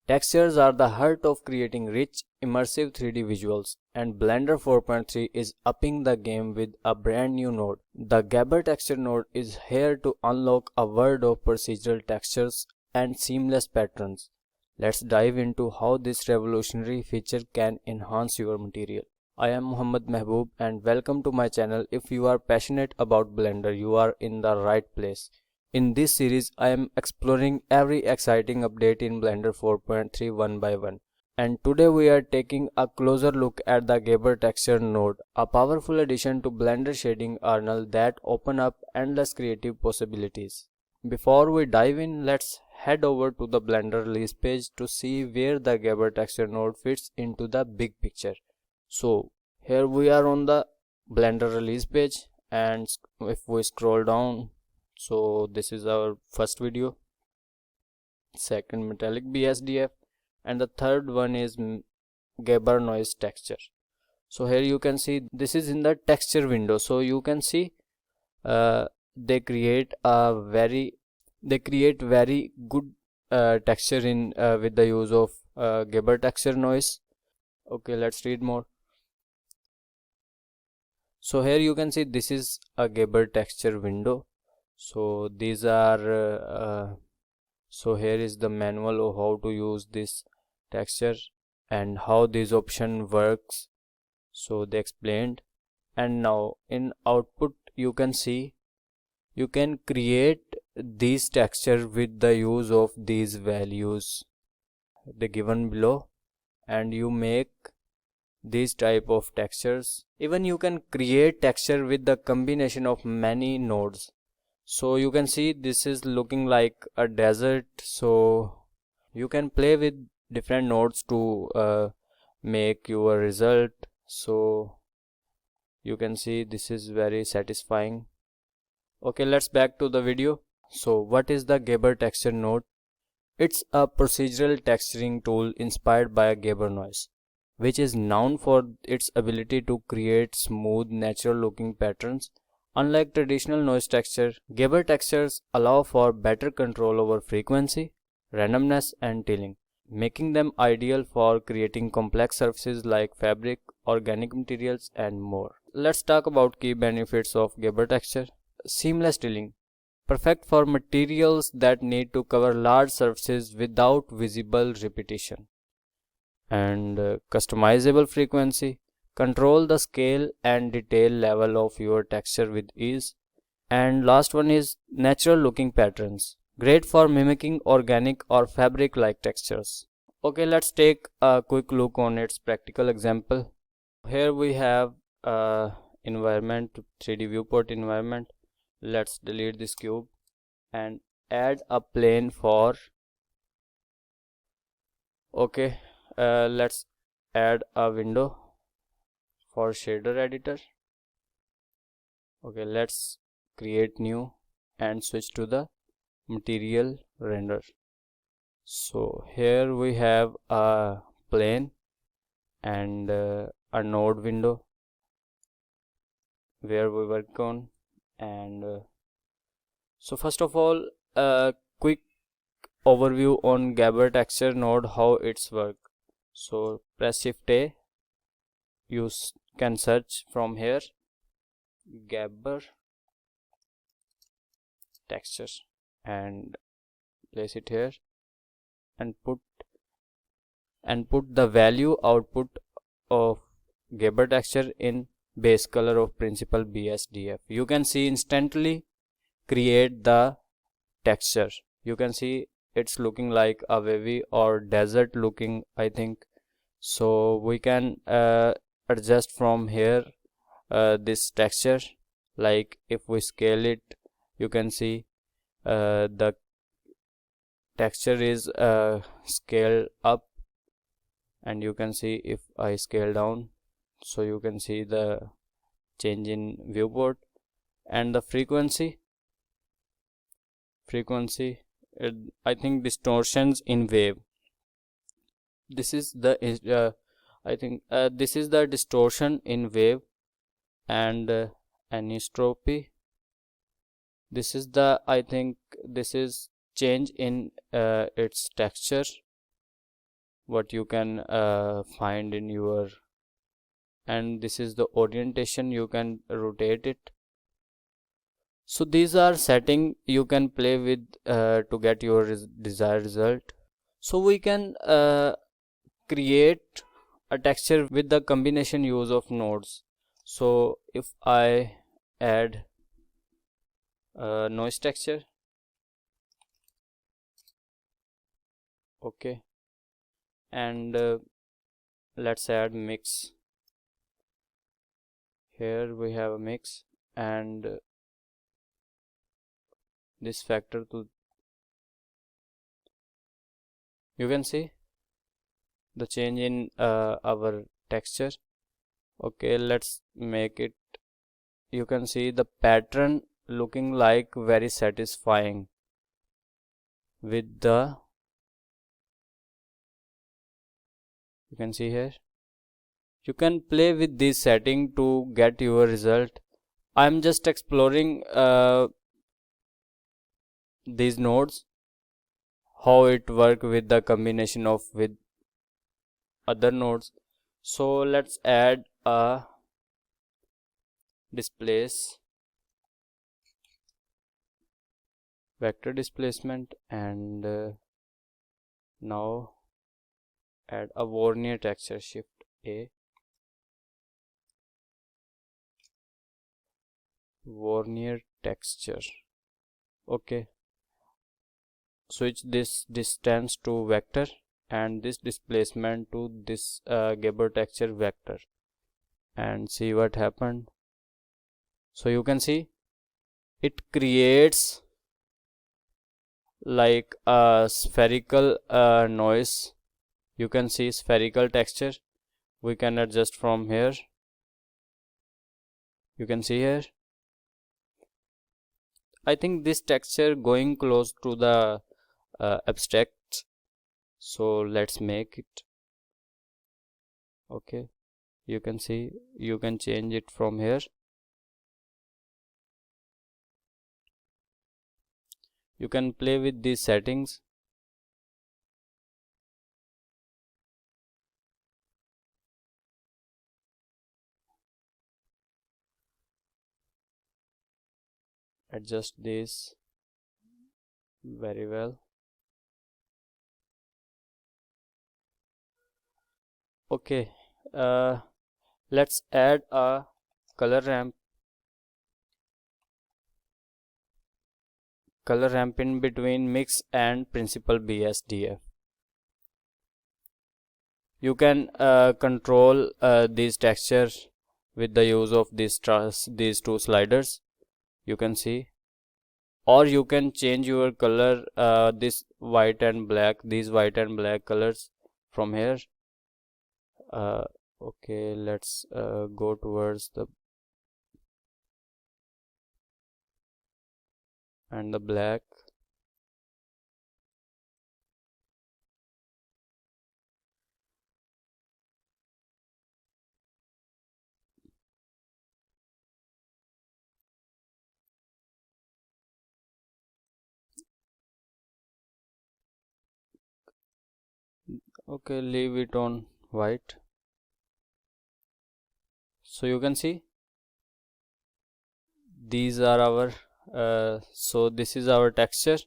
Textures are the heart of creating rich, immersive 3D visuals, and Blender 4.3 is upping the game with a brand new node. The Gabor Texture Node is here to unlock a world of procedural textures and seamless patterns. Let's dive into how this revolutionary feature can enhance your material. I am Muhammad Mehboob and welcome to my channel. If you are passionate about Blender, you are in the right place. In this series, I am exploring every exciting update in Blender 4.3 one by one. And today we are taking a closer look at the Gabor Texture Node, a powerful addition to Blender shading arsenal that open up endless creative possibilities. Before we dive in, let's head over to the Blender release page to see where the Gabor Texture Node fits into the big picture. So here we are on the Blender release page, and if we scroll down, so this is our first video, second metallic BSDF, and the third one is Gabor noise texture. So here you can see this is in the texture window. So you can see they create very good texture in with the use of Gabor texture noise. Okay, let's read more. So here you can see this is a Gabor texture window. So these are so here is the manual of how to use this texture and how this option works. So they explained, and now in output you can see you can create these texture with the use of these values the given below, and you make these type of textures. Even you can create texture with the combination of many nodes. So you can see this is looking like a desert, so you can play with different nodes to make your result. So you can see this is very satisfying. Okay, let's back to the video. So what is the Gabor Texture Node? It's a procedural texturing tool inspired by Gabor noise, which is known for its ability to create smooth, natural looking patterns. Unlike traditional noise texture, Gabor textures allow for better control over frequency, randomness, and tiling, making them ideal for creating complex surfaces like fabric, organic materials, and more. Let's talk about key benefits of Gabor texture. Seamless tiling, perfect for materials that need to cover large surfaces without visible repetition. And customizable frequency, control the scale and detail level of your texture with ease. And last one is natural looking patterns, great for mimicking organic or fabric like textures. Okay, let's take a quick look on its practical example. Here we have environment, 3D viewport environment. Let's delete this cube and add a plane for let's add a window for shader editor. Okay, let's create new and switch to the material render. So here we have a plane and a node window where we work on. And so first of all, a quick overview on Gabor Texture Node, how it's work. So press Shift A, you can search from here Gabor texture and place it here and put the value output of Gabor texture in base color of principal BSDF. You can see instantly create the texture. You can see it's looking like a wavy or desert looking, I think. So we can adjust from here this texture, like if we scale it, you can see the texture is scaled up, and you can see if I scale down, so you can see the change in viewport. And the frequency, I think distortions in wave. This is the this is the distortion in wave. And anisotropy, this is the, I think this is change in its texture. what you can find in your, and this is the orientation, you can rotate it. So these are setting you can play with to get your desired result. So we can create a texture with the combination use of nodes. So if I add noise texture, okay, and let's add mix. Here we have a mix, and this factor to, you can see the change in our texture. Okay, let's make it, you can see the pattern looking like very satisfying with the, you can see here. You can play with this setting to get your result. I'm just exploring these nodes, how it work with the combination of with other nodes. So let's add a displace, vector displacement, and now add a Vernier texture, shift A, Vernier texture. Okay, switch this distance to vector and this displacement to this Gabor texture vector, and see what happened. So you can see it creates like a spherical noise. You can see spherical texture. We can adjust from here. You can see here. I think this texture going close to the abstract, so let's make it. Okay, you can see, you can change it from here. You can play with these settings. Adjust this very well. Okay, let's add a color ramp in between mix and principal BSDF. You can control these textures with the use of these two sliders, you can see, or you can change your color, this white and black, these white and black colors from here. Okay, let's go towards the and the black. Okay, leave it on white. So you can see these are our so this is our texture.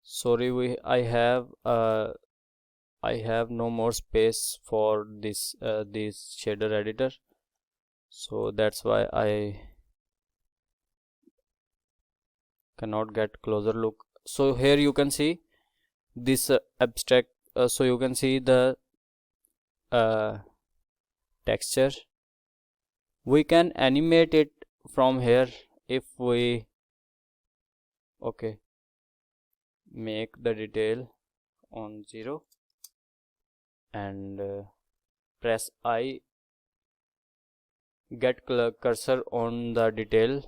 Sorry, I have no more space for this shader editor, so that's why I cannot get closer look. So here you can see this abstract, so you can see the texture. We can animate it from here if we, okay, make the detail on 0 and press I, get cursor on the detail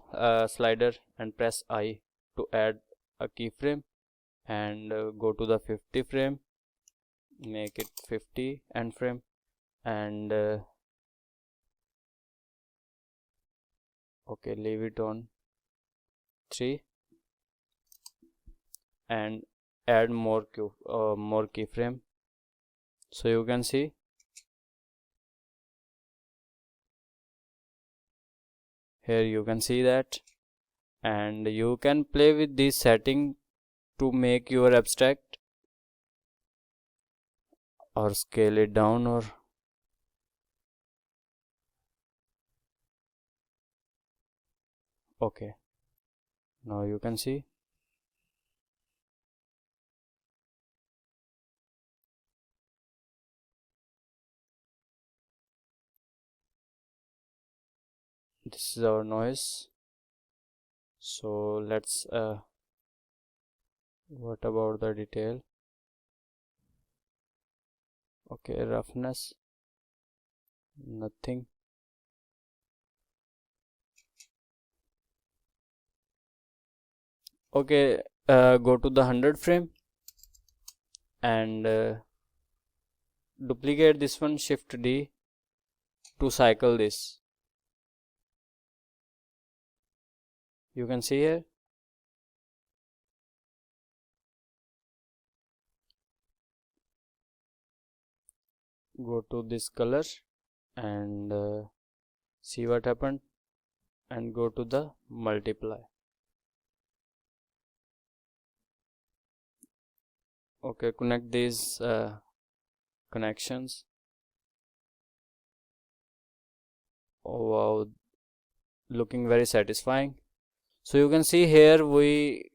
slider and press I to add a keyframe, and go to the 50 frame, make it 50 end frame, and okay, leave it on 3 and add more keyframe. So you can see here, you can see that, and you can play with this setting to make your abstract or scale it down, or okay, now you can see this is our noise. So let's what about the detail? Okay, roughness, nothing. Okay, go to the 100 frame and duplicate this one, shift D to cycle this. You can see here, go to this color and see what happened, and go to the multiply. Okay, connect these connections. Oh wow, looking very satisfying. So you can see here we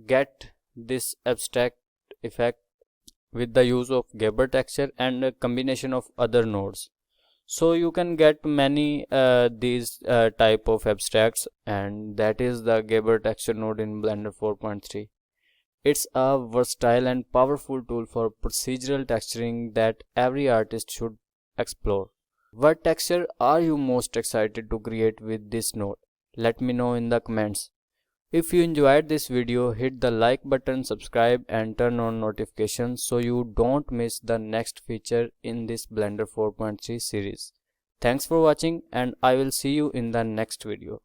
get this abstract effect with the use of Gabor texture and a combination of other nodes. So you can get many these type of abstracts, and that is the Gabor texture node in Blender 4.3. It's a versatile and powerful tool for procedural texturing that every artist should explore. What texture are you most excited to create with this node? Let me know in the comments. If you enjoyed this video, hit the like button, subscribe and turn on notifications so you don't miss the next feature in this Blender 4.3 series. Thanks for watching, and I will see you in the next video.